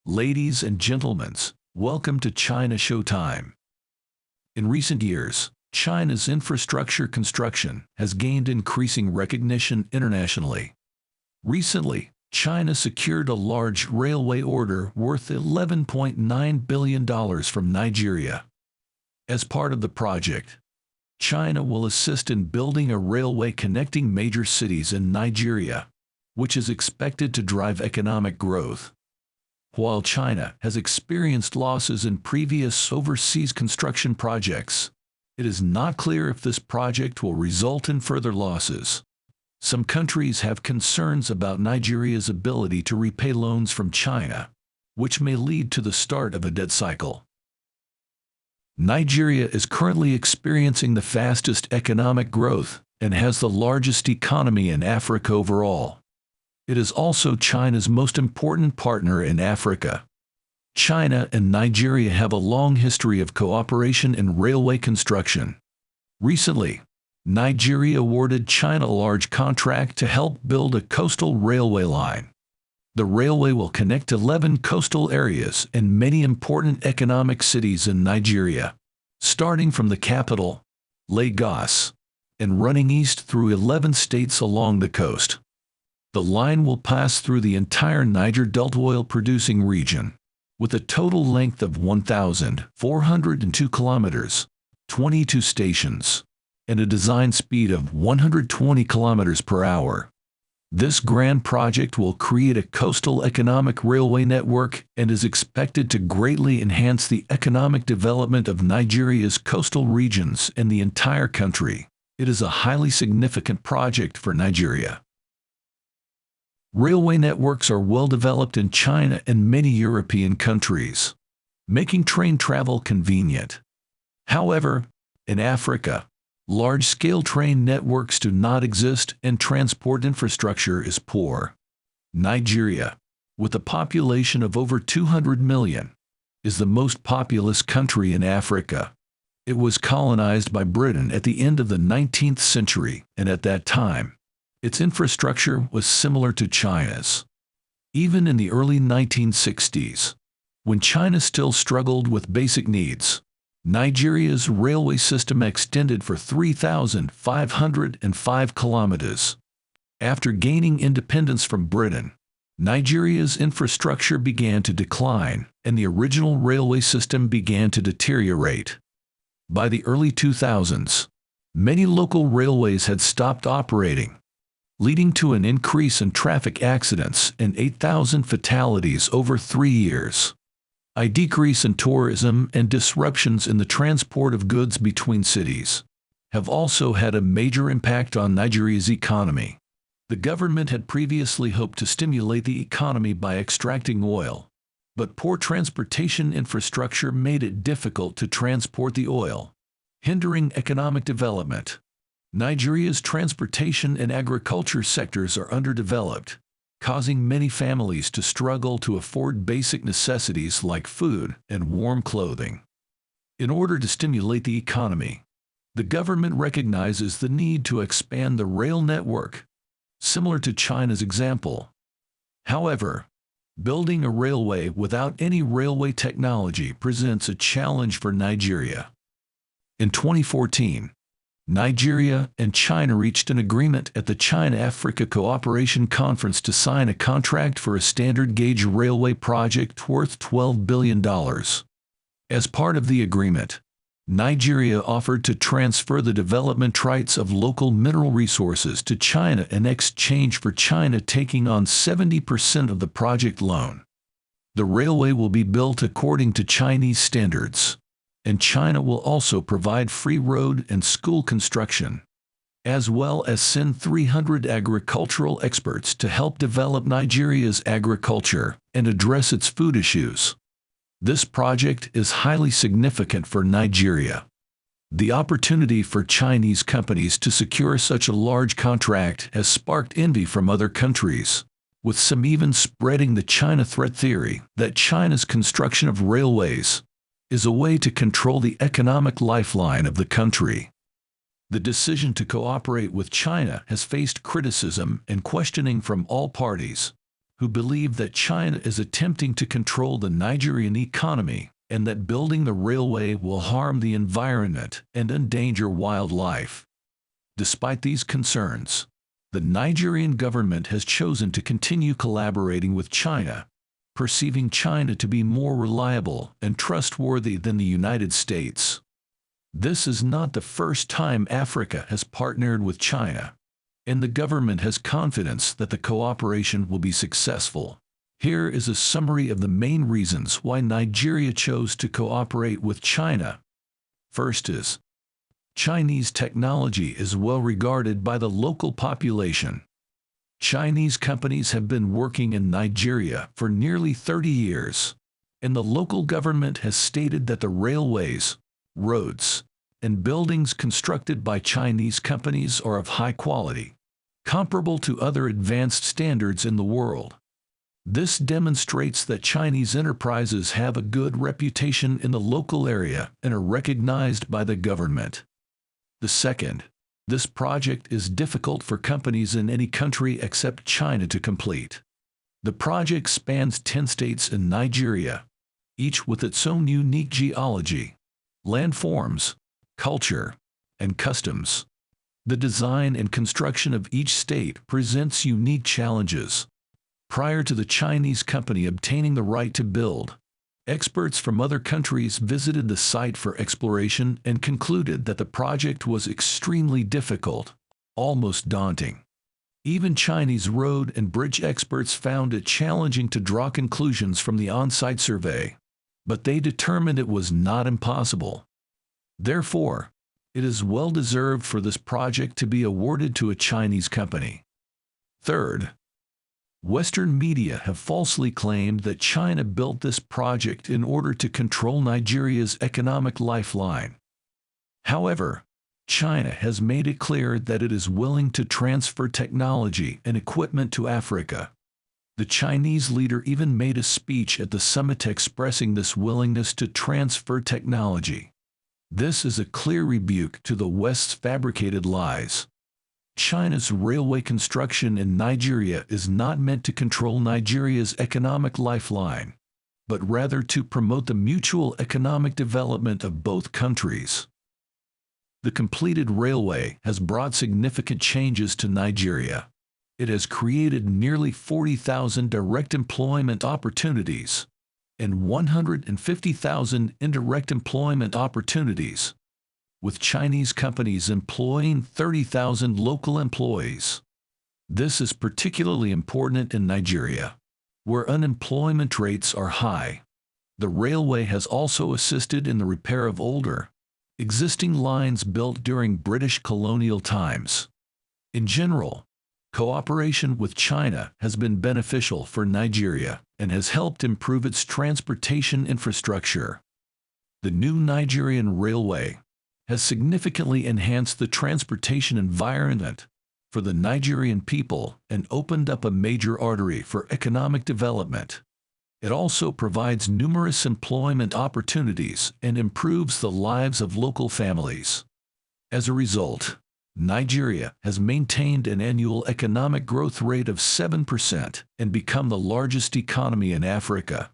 Ladies and gentlemen, welcome to China Showtime. In recent years, China's infrastructure construction has gained increasing recognition internationally. Recently, China secured a large railway order worth $11.9 billion from Nigeria. As part of the project, China will assist in building a railway connecting major cities in Nigeria, which is expected to drive economic growth. While China has experienced losses in previous overseas construction projects, it is not clear if this project will result in further losses. Some countries have concerns about Nigeria's ability to repay loans from China, which may lead to the start of a debt cycle. Nigeria is currently experiencing the fastest economic growth and has the largest economy in Africa overall. It is also China's most important partner in Africa. China and Nigeria have a long history of cooperation in railway construction. Recently, Nigeria awarded China a large contract to help build a coastal railway line. The railway will connect 11 coastal areas and many important economic cities in Nigeria, starting from the capital, Lagos, and running east through 11 states along the coast. The line will pass through the entire Niger Delta oil-producing region, with a total length of 1,402 kilometers, 22 stations, and a design speed of 120 kilometers per hour. This grand project will create a coastal economic railway network and is expected to greatly enhance the economic development of Nigeria's coastal regions and the entire country. It is a highly significant project for Nigeria. Railway networks are well developed in China and many European countries, making train travel convenient. However, in Africa, large-scale train networks do not exist and transport infrastructure is poor. Nigeria, with a population of over 200 million, is the most populous country in Africa. It was colonized by Britain at the end of the 19th century, and at that time, its infrastructure was similar to China's. Even in the early 1960s, when China still struggled with basic needs, Nigeria's railway system extended for 3,505 kilometers. After gaining independence from Britain, Nigeria's infrastructure began to decline, and the original railway system began to deteriorate. By the early 2000s, many local railways had stopped operating, leading to an increase in traffic accidents and 8,000 fatalities over 3 years. A decrease in tourism and disruptions in the transport of goods between cities have also had a major impact on Nigeria's economy. The government had previously hoped to stimulate the economy by extracting oil, but poor transportation infrastructure made it difficult to transport the oil, hindering economic development. Nigeria's transportation and agriculture sectors are underdeveloped, causing many families to struggle to afford basic necessities like food and warm clothing. In order to stimulate the economy, the government recognizes the need to expand the rail network, similar to China's example. However, building a railway without any railway technology presents a challenge for Nigeria. In 2014, Nigeria and China reached an agreement at the China-Africa Cooperation Conference to sign a contract for a standard gauge railway project worth $12 billion. As part of the agreement, Nigeria offered to transfer the development rights of local mineral resources to China in exchange for China taking on 70% of the project loan. The railway will be built according to Chinese standards, and China will also provide free road and school construction, as well as send 300 agricultural experts to help develop Nigeria's agriculture and address its food issues. This project is highly significant for Nigeria. The opportunity for Chinese companies to secure such a large contract has sparked envy from other countries, with some even spreading the China threat theory that China's construction of railways is a way to control the economic lifeline of the country. The decision to cooperate with China has faced criticism and questioning from all parties, who believe that China is attempting to control the Nigerian economy and that building the railway will harm the environment and endanger wildlife. Despite these concerns, the Nigerian government has chosen to continue collaborating with China, perceiving China to be more reliable and trustworthy than the United States. This is not the first time Africa has partnered with China, and the government has confidence that the cooperation will be successful. Here is a summary of the main reasons why Nigeria chose to cooperate with China. First is, Chinese technology is well regarded by the local population. Chinese companies have been working in Nigeria for nearly 30 years, and the local government has stated that the railways, roads, and buildings constructed by Chinese companies are of high quality, comparable to other advanced standards in the world. This demonstrates that Chinese enterprises have a good reputation in the local area and are recognized by the government. The second, this project is difficult for companies in any country except China to complete. The project spans 10 states in Nigeria, each with its own unique geology, landforms, culture, and customs. The design and construction of each state presents unique challenges. Prior to the Chinese company obtaining the right to build, experts from other countries visited the site for exploration and concluded that the project was extremely difficult, almost daunting. Even Chinese road and bridge experts found it challenging to draw conclusions from the on-site survey, but they determined it was not impossible. Therefore, it is well deserved for this project to be awarded to a Chinese company. Third, Western media have falsely claimed that China built this project in order to control Nigeria's economic lifeline. However, China has made it clear that it is willing to transfer technology and equipment to Africa. The Chinese leader even made a speech at the summit expressing this willingness to transfer technology. This is a clear rebuke to the West's fabricated lies. China's railway construction in Nigeria is not meant to control Nigeria's economic lifeline, but rather to promote the mutual economic development of both countries. The completed railway has brought significant changes to Nigeria. It has created nearly 40,000 direct employment opportunities and 150,000 indirect employment opportunities, with Chinese companies employing 30,000 local employees. This is particularly important in Nigeria, where unemployment rates are high. The railway has also assisted in the repair of older, existing lines built during British colonial times. In general, cooperation with China has been beneficial for Nigeria and has helped improve its transportation infrastructure. The new Nigerian railway has significantly enhanced the transportation environment for the Nigerian people and opened up a major artery for economic development. It also provides numerous employment opportunities and improves the lives of local families. As a result, Nigeria has maintained an annual economic growth rate of 7% and become the largest economy in Africa.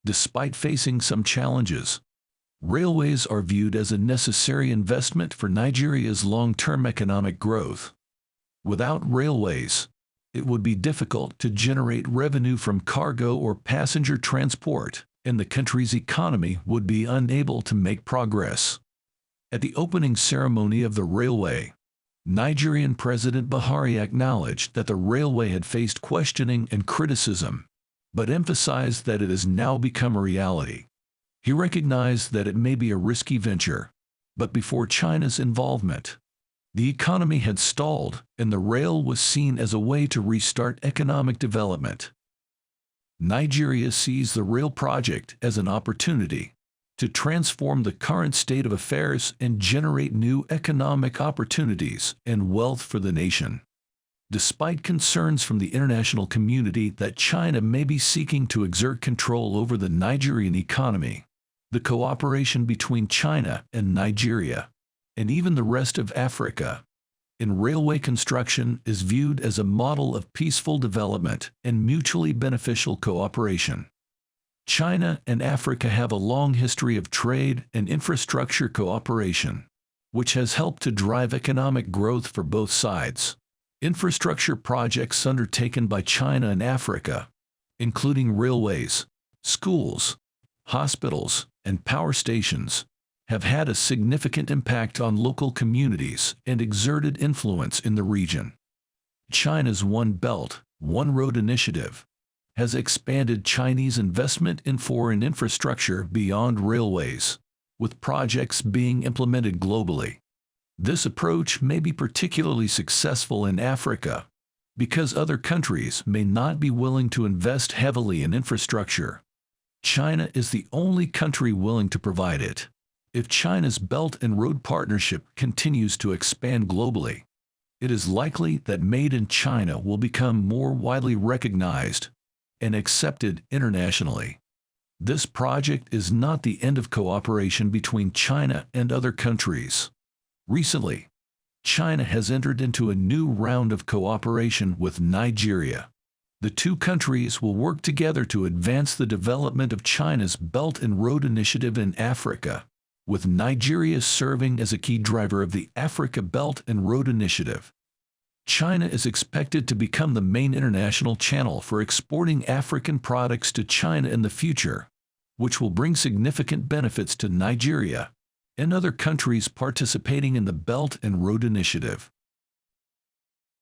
Despite facing some challenges, railways are viewed as a necessary investment for Nigeria's long-term economic growth. Without railways, it would be difficult to generate revenue from cargo or passenger transport, and the country's economy would be unable to make progress. At the opening ceremony of the railway, Nigerian President Buhari acknowledged that the railway had faced questioning and criticism, but emphasized that it has now become a reality. He recognized that it may be a risky venture, but before China's involvement, the economy had stalled and the rail was seen as a way to restart economic development. Nigeria sees the rail project as an opportunity to transform the current state of affairs and generate new economic opportunities and wealth for the nation. Despite concerns from the international community that China may be seeking to exert control over the Nigerian economy, the cooperation between China and Nigeria, and even the rest of Africa, in railway construction is viewed as a model of peaceful development and mutually beneficial cooperation. China and Africa have a long history of trade and infrastructure cooperation, which has helped to drive economic growth for both sides. Infrastructure projects undertaken by China and Africa, including railways, schools, hospitals, and power stations, have had a significant impact on local communities and exerted influence in the region. China's One Belt, One Road initiative has expanded Chinese investment in foreign infrastructure beyond railways, with projects being implemented globally. This approach may be particularly successful in Africa because other countries may not be willing to invest heavily in infrastructure. China is the only country willing to provide it. If China's Belt and Road Partnership continues to expand globally, it is likely that Made in China will become more widely recognized and accepted internationally. This project is not the end of cooperation between China and other countries. Recently, China has entered into a new round of cooperation with Nigeria. The two countries will work together to advance the development of China's Belt and Road Initiative in Africa, with Nigeria serving as a key driver of the Africa Belt and Road Initiative. China is expected to become the main international channel for exporting African products to China in the future, which will bring significant benefits to Nigeria and other countries participating in the Belt and Road Initiative.